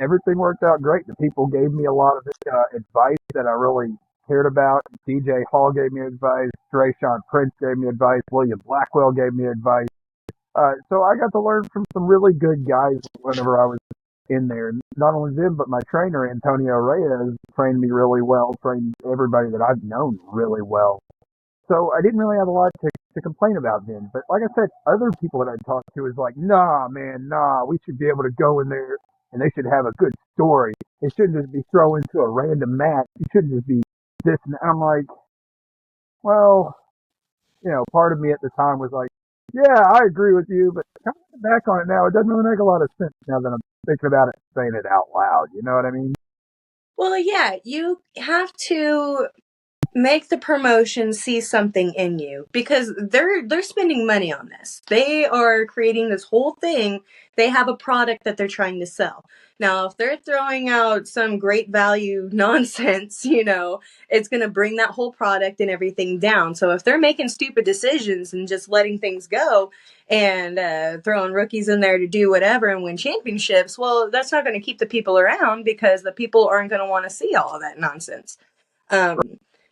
everything worked out great. The people gave me a lot of advice that I really cared about. DJ Hall gave me advice. Trayshawn Prince gave me advice. William Blackwell gave me advice. So I got to learn from some really good guys whenever I was in there. Not only them, but my trainer, Antonio Reyes, trained me really well, trained everybody that I've known really well. So I didn't really have a lot to complain about then. But like I said, other people that I talked to was like, nah, man, we should be able to go in there and they should have a good story. They shouldn't just be thrown into a random match. It shouldn't just be this and that. I'm like, well, part of me at the time was like, yeah, I agree with you, but coming back on it now, it doesn't really make a lot of sense now that I'm thinking about it and saying it out loud. You know what I mean? Well, yeah, you have to make the promotion see something in you because they're spending money on this. They are creating this whole thing. They have a product that they're trying to sell. Now, if they're throwing out some great value nonsense, it's going to bring that whole product and everything down. So if they're making stupid decisions and just letting things go and throwing rookies in there to do whatever and win championships, well, that's not going to keep the people around because the people aren't going to want to see all of that nonsense.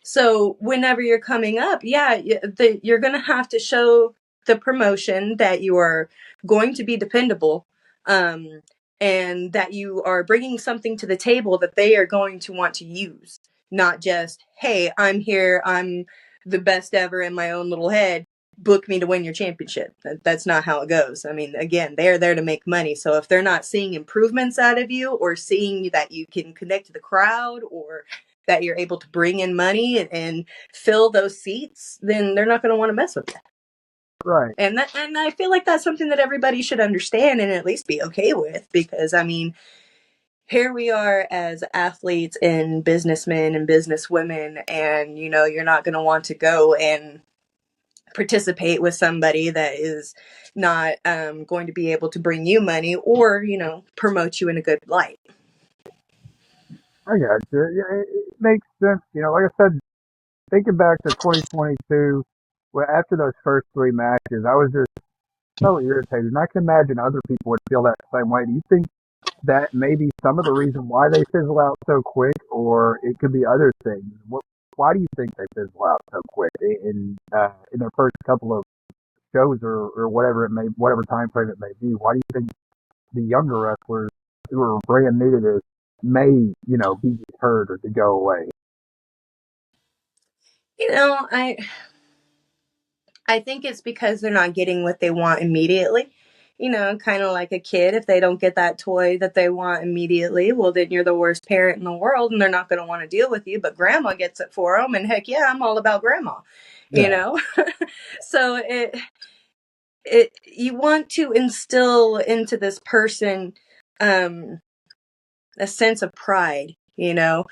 So whenever you're coming up, you're going to have to show the promotion that you are going to be dependable, and that you are bringing something to the table that they are going to want to use. Not just, hey, I'm here, I'm the best ever in my own little head, book me to win your championship. That's not how it goes. I mean, again, they're there to make money. So if they're not seeing improvements out of you or seeing that you can connect to the crowd or that you're able to bring in money and fill those seats, then they're not going to want to mess with you. Right. And I feel like that's something that everybody should understand and at least be okay with, because I mean, here we are as athletes and businessmen and businesswomen, and you're not going to want to go and participate with somebody that is not going to be able to bring you money or promote you in a good light. I got you. Yeah, it makes sense. Like I said, thinking back to 2022, after those first 3 matches, I was just so irritated. And I can imagine other people would feel that same way. Do you think that maybe some of the reason why they fizzle out so quick, or it could be other things? Why do you think they fizzle out so quick in their first couple of shows or whatever time frame it may be? Why do you think the younger wrestlers who are brand new to this may, be deterred or to go away? I think it's because they're not getting what they want immediately. Kind of like a kid. If they don't get that toy that they want immediately, well, then you're the worst parent in the world and they're not going to want to deal with you. But grandma gets it for them. And heck yeah, I'm all about grandma, So you want to instill into this person a sense of pride, you know.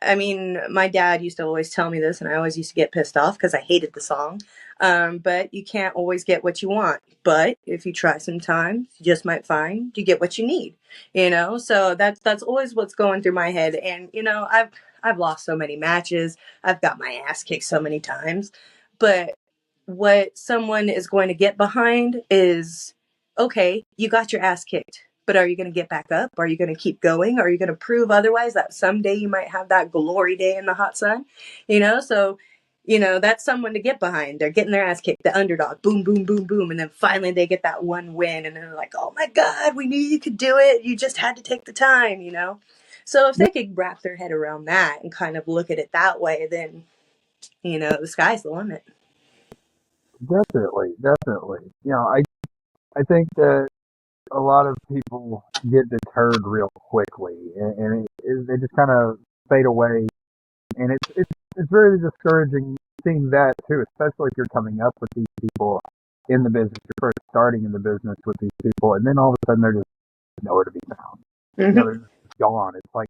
I mean, my dad used to always tell me this, and I always used to get pissed off because I hated the song. But you can't always get what you want. But if you try sometimes, you just might find you get what you need, you know. So that's always what's going through my head. And you know, I've lost so many matches. I've got my ass kicked so many times. But what someone is going to get behind is, okay, you got your ass kicked, but are you going to get back up? Are you going to keep going? Are you going to prove otherwise that someday you might have that glory day in the hot sun? You know, so, you know, that's someone to get behind. They're getting their ass kicked, the underdog, boom, boom, boom, boom. And then finally they get that one win and they're like, oh my God, we knew you could do it. You just had to take the time, you know? So if they could wrap their head around that and kind of look at it that way, then, you know, the sky's the limit. Definitely, definitely. You know, I think that a lot of people get deterred real quickly, and they just kind of fade away, and it's very discouraging seeing that too, especially if you're coming up with these people in the business, you're first starting in the business with these people, and then all of a sudden they're just nowhere to be found. You know, they're just gone. It's like,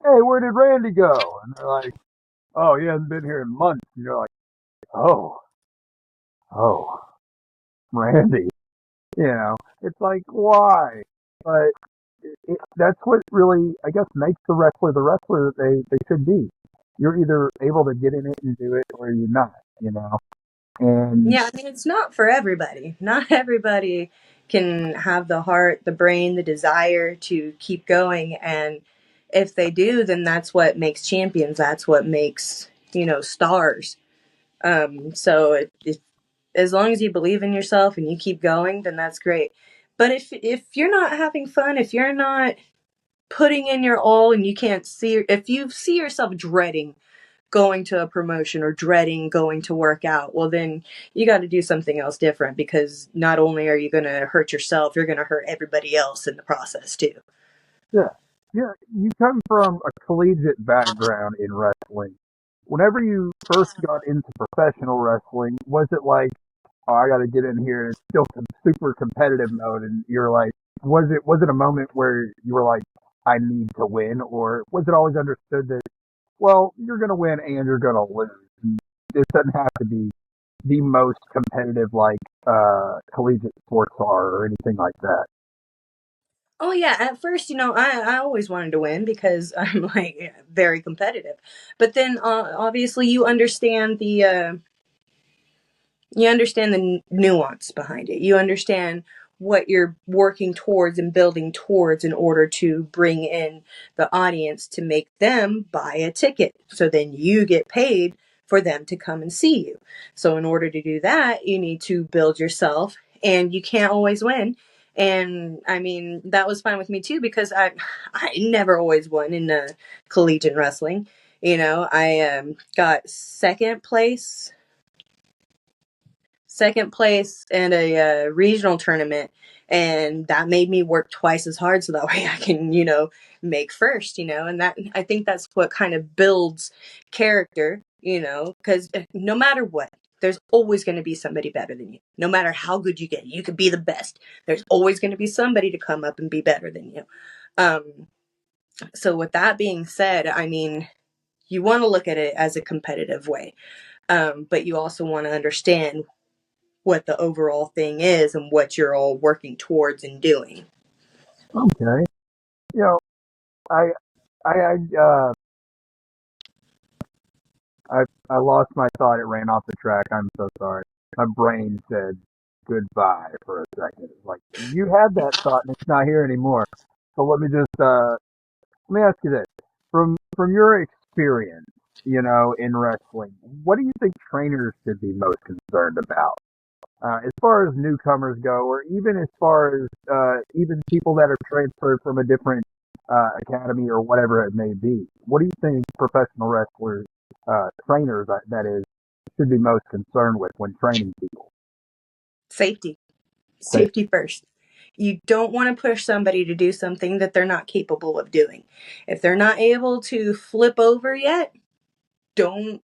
hey, where did Randy go? And they're like, oh, he hasn't been here in months. And you're like, oh, Randy. You know, it's like, why? But that's what really, I guess, makes the wrestler that they should be. You're either able to get in it and do it, or you're not, you know? And yeah, I mean, it's not for everybody. Not everybody can have the heart, the brain, the desire to keep going. And if they do, then that's what makes champions. That's what makes, you know, stars. So as long as you believe in yourself and you keep going, then that's great. But if you're not having fun, if you're not putting in your all and you can't see, if you see yourself dreading going to a promotion or dreading going to work out, well, then you got to do something else different, because not only are you going to hurt yourself, you're going to hurt everybody else in the process too. yeah, yeah, you come from a collegiate background in wrestling. Whenever you first got into professional wrestling, was it like, oh, I got to get in here and it's still some super competitive mode, and you're like, was it a moment where you were like, I need to win, or was it always understood that, well, you're going to win and you're going to lose? And this doesn't have to be the most competitive like collegiate sports are or anything like that. Oh yeah, at first, you know, I always wanted to win because I'm like very competitive. But then obviously you understand the nuance behind it. You understand what you're working towards and building towards in order to bring in the audience to make them buy a ticket. So then you get paid for them to come and see you. So in order to do that, you need to build yourself, and you can't always win. And I mean, that was fine with me too, because I never always won in collegiate wrestling. You know, I got second place in a regional tournament, and that made me work twice as hard so that way I can, you know, make first, you know. And that, I think that's what kind of builds character, you know, because no matter what, there's always going to be somebody better than you. No matter how good you get, you could be the best, there's always going to be somebody to come up and be better than you. So with that being said, I mean, you want to look at it as a competitive way, but you also want to understand what the overall thing is and what you're all working towards and doing. Okay. You know, I I I lost my thought. It ran off the track. I'm so sorry. My brain said goodbye for a second. It's like, you had that thought and it's not here anymore. So let me just let me ask you this: from your experience, you know, in wrestling, what do you think trainers should be most concerned about? As far as newcomers go, or even as far as even people that are transferred from a different academy or whatever it may be. What do you think professional wrestlers, trainers, that is, should be most concerned with when training people? Safety first. You don't want to push somebody to do something that they're not capable of doing. If they're not able to flip over yet, don't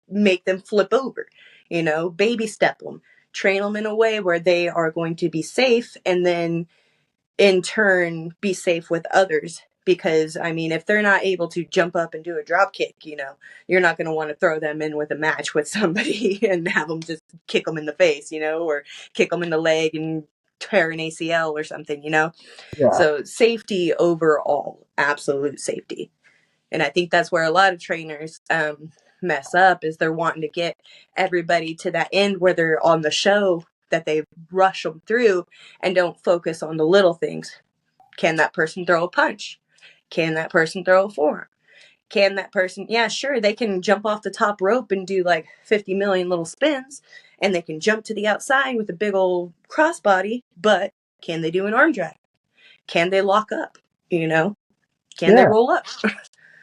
make them flip over. You know, baby step them, train them in a way where they are going to be safe, and then in turn be safe with others. because I mean, if they're not able to jump up and do a drop kick, you're not going to want to throw them in with a match with somebody and have them just kick them in the face, or kick them in the leg and tear an ACL or something, Yeah. So safety overall, absolute safety. And I think that's where a lot of trainers mess up, is they're wanting to get everybody to that end where they're on the show, that they rush them through and don't focus on the little things. Can that person throw a punch? Can that person throw a forearm? Can that person, yeah, sure, they can jump off the top rope and do like 50 million little spins, and they can jump to the outside with a big old crossbody, but can they do an arm drag? Can they lock up? Can they Yeah. roll up?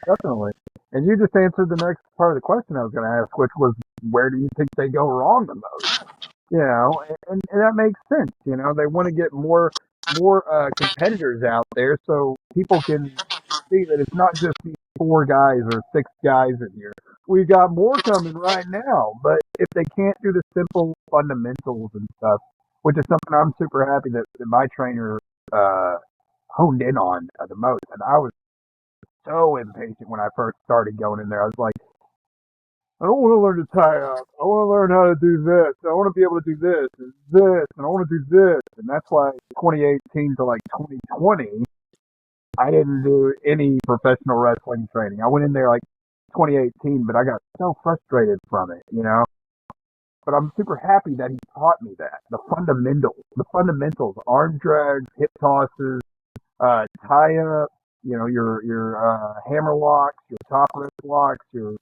Definitely. And you just answered the next part of the question I was going to ask, which was, where do you think they go wrong the most? And that makes sense. They want to get more competitors out there so people can see that it's not just these 4 guys or 6 guys in here. We've got more coming right now. But if they can't do the simple fundamentals and stuff, which is something I'm super happy that my trainer honed in on the most. And I was so impatient when I first started going in there. I was like, I don't want to learn to tie up. I want to learn how to do this. I want to be able to do this and this, and I want to do this. And that's why 2018 to like 2020, I didn't do any professional wrestling training. I went in there like 2018, but I got so frustrated from it, But I'm super happy that he taught me that. The fundamentals, arm drags, hip tosses, tie up, your hammer locks, your top wrist locks, your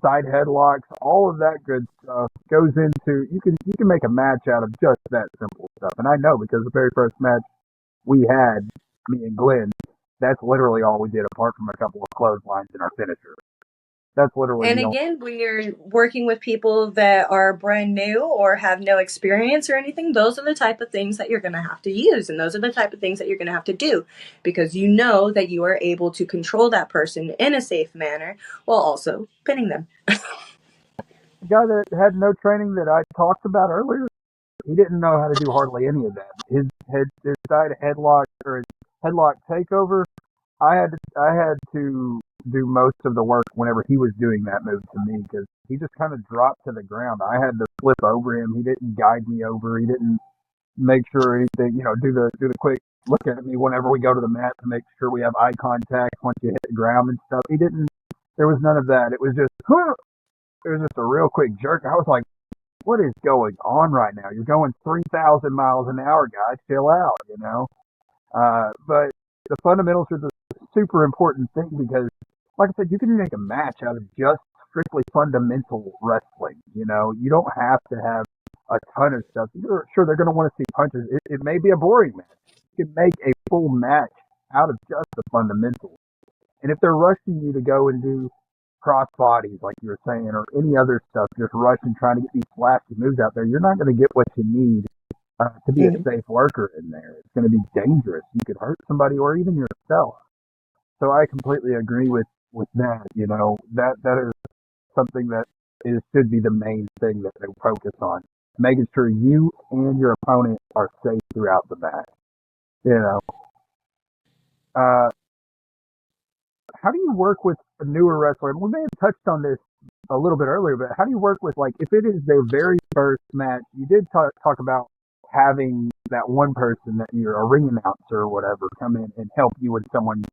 side headlocks, all of that good stuff goes into, you can make a match out of just that simple stuff. And I know, because the very first match we had, me and Glenn, that's literally all we did, apart from a couple of clotheslines in our finisher. That's literally And again, when you're working with people that are brand new or have no experience or anything, those are the type of things that you're going to have to use. And those are the type of things that you're going to have to do, because you know that you are able to control that person in a safe manner while also pinning them. The guy that had no training that I talked about earlier, he didn't know how to do hardly any of that. His side headlock or his headlock takeover, I had to do most of the work whenever he was doing that move to me, because he just kind of dropped to the ground. I had to flip over him. He didn't guide me over. He didn't make sure anything, do the quick look at me whenever we go to the mat to make sure we have eye contact once you hit the ground and stuff. He didn't. There was none of that. It was just a real quick jerk. I was like, what is going on right now? You're going 3,000 miles an hour, guys. Chill out, But the fundamentals are the super important thing, because, like I said, you can make a match out of just strictly fundamental wrestling. You don't have to have a ton of stuff. Sure, they're going to want to see punches. It may be a boring match. You can make a full match out of just the fundamentals. And if they're rushing you to go and do cross bodies, like you were saying, or any other stuff, just rushing, trying to get these flashy moves out there, you're not going to get what you need to be a safe worker in there. It's going to be dangerous. You could hurt somebody or even yourself. So I completely agree with that. That is something that should be the main thing that they focus on, making sure you and your opponent are safe throughout the match. How do you work with a newer wrestler? We may have touched on this a little bit earlier, but how do you work with, like, if it is their very first match? You did talk about having that one person that you're a ring announcer or whatever come in and help you when someone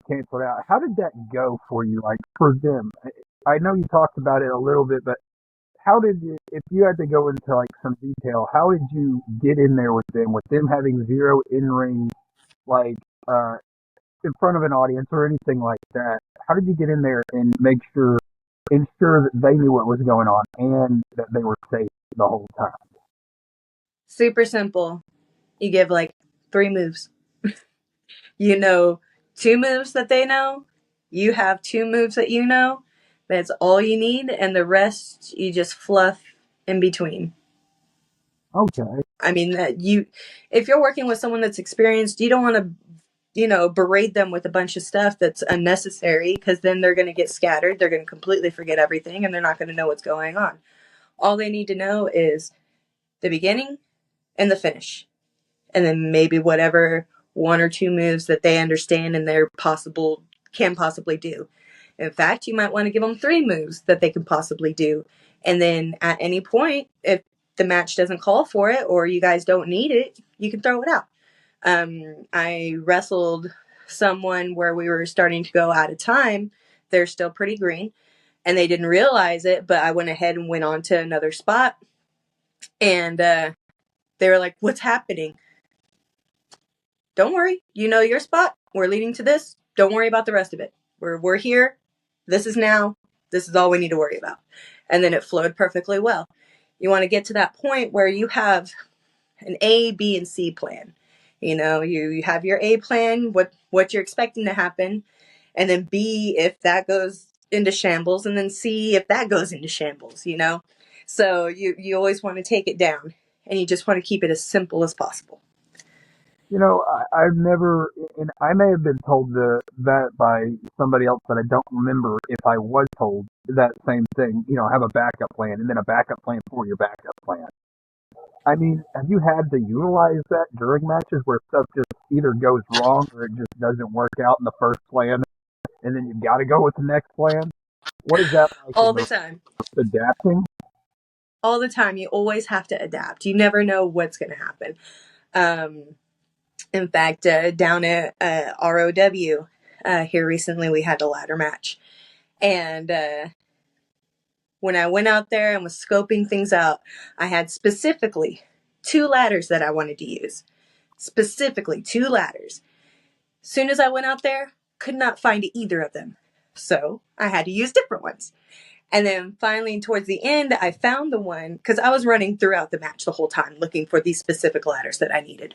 canceled out. How did that go for you, like, for them? I know you talked about it a little bit, but how did you, if you had to go into like some detail, how did you get in there with them having zero in-ring, like, in front of an audience or anything like that? How did you get in there and ensure that they knew what was going on and that they were safe the whole time? Super simple. You give like 3 moves. 2 moves that they know. You have 2 moves that you know. That's all you need, and the rest you just fluff in between. Okay. I mean, if you're working with someone that's experienced, you don't want to, berate them with a bunch of stuff that's unnecessary, because then they're going to get scattered. They're going to completely forget everything, and they're not going to know what's going on. All they need to know is the beginning and the finish, and then maybe whatever one or two moves that they understand and can possibly do. In fact, you might want to give them 3 moves that they can possibly do. And then at any point, if the match doesn't call for it or you guys don't need it, you can throw it out. I wrestled someone where we were starting to go out of time. They're still pretty green and they didn't realize it, but I went ahead and went on to another spot. And they were like, "What's happening?" Don't worry. You know your spot. We're leading to this. Don't worry about the rest of it. We're here. This is now. This is all we need to worry about. And then it flowed perfectly well. You want to get to that point where you have an A, B, and C plan. You know, you have your A plan, what you're expecting to happen, and then B if that goes into shambles, and then C if that goes into shambles, you know? So you always want to take it down, and you just want to keep it as simple as possible. You know, I've never, and I may have been told that by somebody else, but I don't remember if I was told that same thing. You know, have a backup plan and then a backup plan for your backup plan. I mean, have you had to utilize that during matches where stuff just either goes wrong or it just doesn't work out in the first plan, and then you've got to go with the next plan? What is that like? All the time. Adapting? All the time. You always have to adapt. You never know what's going to happen. In fact, down at ROW here recently, we had a ladder match. And when I went out there and was scoping things out, I had specifically 2 ladders that I wanted to use. Specifically 2 ladders. Soon as I went out there, could not find either of them. So I had to use different ones. And then finally, towards the end, I found the one, because I was running throughout the match the whole time looking for these specific ladders that I needed.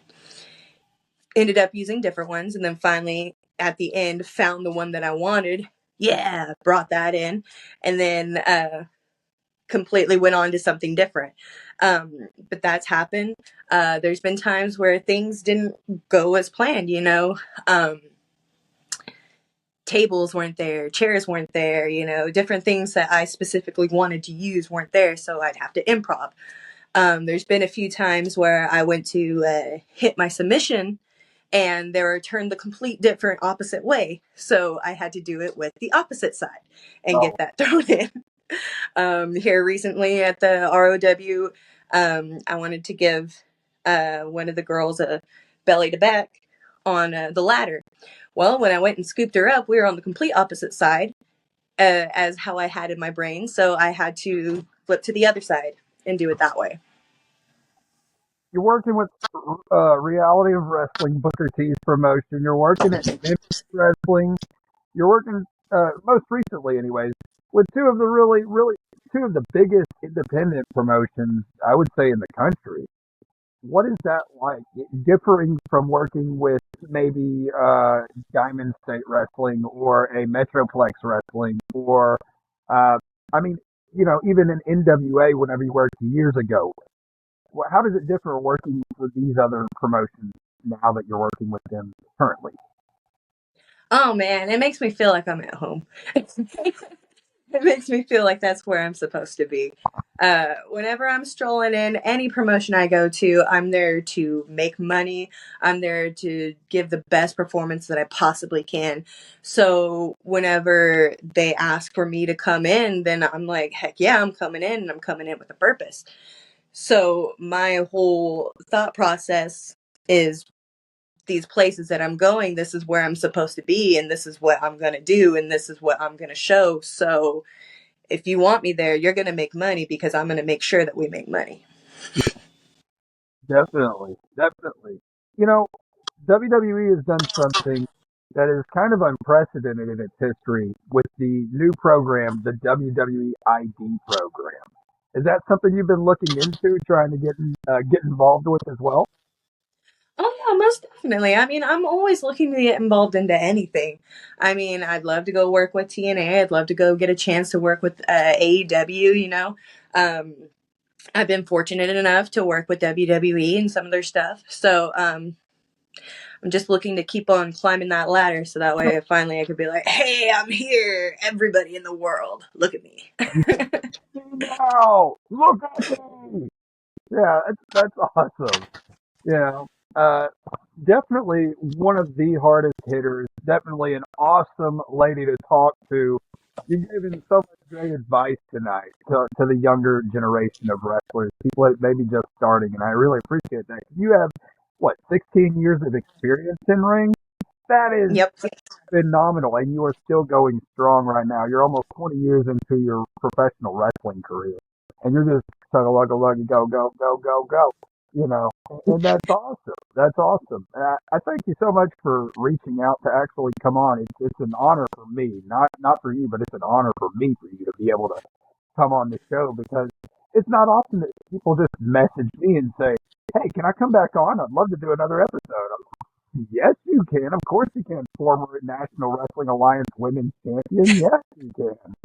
Ended up using different ones, and then finally at the end found the one that I wanted. Yeah, brought that in, and then completely went on to something different. But that's happened. There's been times where things didn't go as planned, you know. Tables weren't there, chairs weren't there, you know, different things that I specifically wanted to use weren't there, so I'd have to improv. There's been a few times where I went to hit my submission and they were turned the complete different opposite way. So I had to do it with the opposite side and get that thrown in. Here recently at the ROW, I wanted to give one of the girls a belly to back on the ladder. Well, when I went and scooped her up, we were on the complete opposite side as how I had in my brain. So I had to flip to the other side and do it that way. You're working with Reality of Wrestling, Booker T's promotion. You're working at Memphis Wrestling. You're working, most recently anyways, with two of the biggest independent promotions, I would say, in the country. What is that like, differing from working with maybe Diamond State Wrestling or a Metroplex Wrestling or, I mean, you know, even an NWA whenever you worked years ago? How does it differ working with these other promotions now that you're working with them currently? Oh man, it makes me feel like I'm at home. It makes me feel like that's where I'm supposed to be. Whenever I'm strolling in any promotion I go to, I'm there to make money. I'm there to give the best performance that I possibly can. So whenever they ask for me to come in, then I'm like, heck yeah, I'm coming in, and I'm coming in with a purpose. So my whole thought process is, these places that I'm going, this is where I'm supposed to be, and this is what I'm going to do, and this is what I'm going to show. So if you want me there, you're going to make money, because I'm going to make sure that we make money. Definitely. You know, WWE has done something that is kind of unprecedented in its history with the new program, the WWE ID program. Is that something you've been looking into, trying to get involved with as well? Oh yeah, most definitely. I mean, I'm always looking to get involved into anything. I mean, I'd love to go work with TNA. I'd love to go get a chance to work with AEW, you know. I've been fortunate enough to work with WWE and some of their stuff. So I'm just looking to keep on climbing that ladder, so that way finally I could be like, hey, I'm here. Everybody in the world, look at me. Now, look at me. Yeah, that's awesome. You know, Definitely one of the hardest hitters. Definitely an awesome lady to talk to. You've given so much great advice tonight to the younger generation of wrestlers, people that may be just starting, and I really appreciate that. You have, what, 16 years of experience in ring? That is Yep. phenomenal, and you are still going strong right now. You're almost 20 years into your professional wrestling career, and you're just chugga-lugga-lugga, go, go, go, go, go. You know, and that's awesome. That's awesome. I thank you so much for reaching out to actually come on. It's an honor for me, not for you, but it's an honor for me for you to be able to come on the show because it's not often that people just message me and say, "Hey, can I come back on? I'd love to do another episode." Yes, you can. Of course you can. Former National Wrestling Alliance Women's Champion. Yes, you can.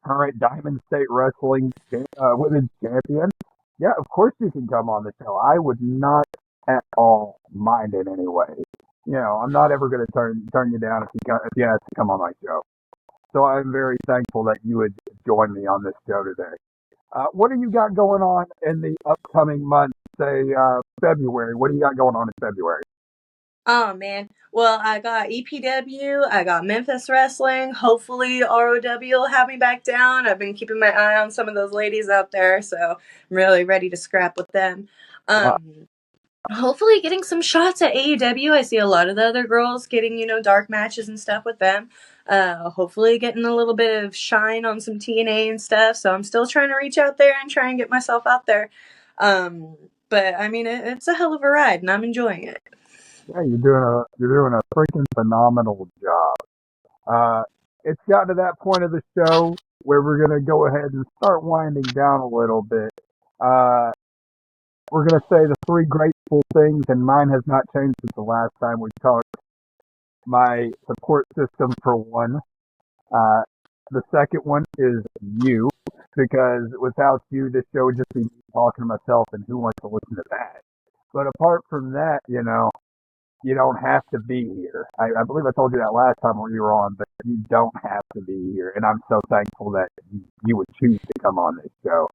Current Diamond State Wrestling Women's Champion. Yeah, of course you can come on the show. I would not at all mind in any way. You know, I'm not ever going to turn you down if you ask to come on my show. So I'm very thankful that you would join me on this show today. What do you got going on in the upcoming month, say February? What do you got going on in February? Oh man. Well, I got EPW, I got Memphis Wrestling. Hopefully ROW will have me back down. I've been keeping my eye on some of those ladies out there, so I'm really ready to scrap with them. Hopefully getting some shots at AEW. I see a lot of the other girls getting, dark matches and stuff with them. Hopefully getting a little bit of shine on some TNA and stuff. So I'm still trying to reach out there and try and get myself out there. But I mean, it's a hell of a ride and I'm enjoying it. Yeah, you're doing a freaking phenomenal job. It's gotten to that point of the show where we're gonna go ahead and start winding down a little bit. We're gonna say the three grateful things, and mine has not changed since the last time we talked. My support system for one. The second one is you, because without you, this show would just be me talking to myself, and who wants to listen to that? But apart from that, you don't have to be here. I believe I told you that last time when you were on, but you don't have to be here. And I'm so thankful that you would choose to come on this show.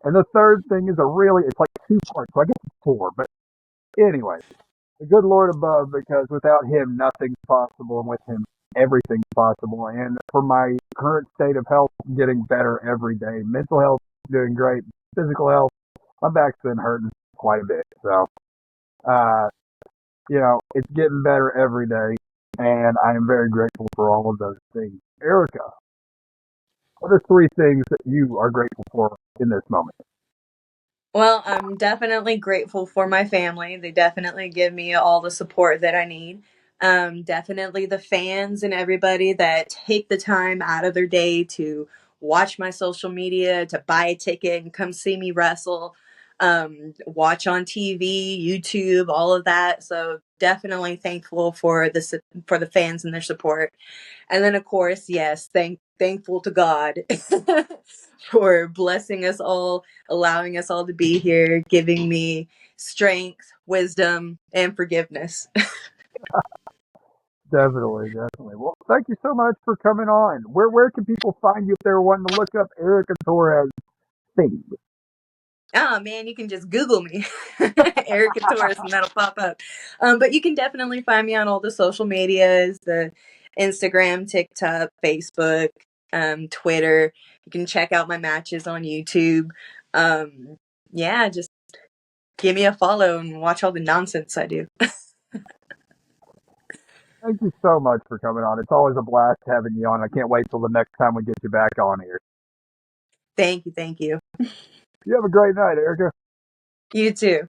And the third thing is it's like two parts, so I guess it's four. But anyway, the good Lord above, because without him, nothing's possible, and with him, everything's possible. And for my current state of health, getting better every day. Mental health, doing great. Physical health, my back's been hurting quite a bit. So, it's getting better every day, and I am very grateful for all of those things. Erica, what are three things that you are grateful for in this moment? Well, I'm definitely grateful for my family. They definitely give me all the support that I need. Definitely the fans and everybody that take the time out of their day to watch my social media, to buy a ticket and come see me wrestle, watch on TV, YouTube, all of that. So definitely thankful for the fans and their support. And then, of course, yes, thankful to God for blessing us all, allowing us all to be here, giving me strength, wisdom, and forgiveness. Definitely. Well, thank you so much for coming on. Where can people find you if they're wanting to look up Erica Torres thing? Oh man, you can just Google me, Erica Torres, and that'll pop up. But you can definitely find me on all the social medias, the Instagram, TikTok, Facebook, Twitter. You can check out my matches on YouTube. Yeah, just give me a follow and watch all the nonsense I do. Thank you so much for coming on. It's always a blast having you on. I can't wait till the next time we get you back on here. Thank you. You have a great night, Erica. You too.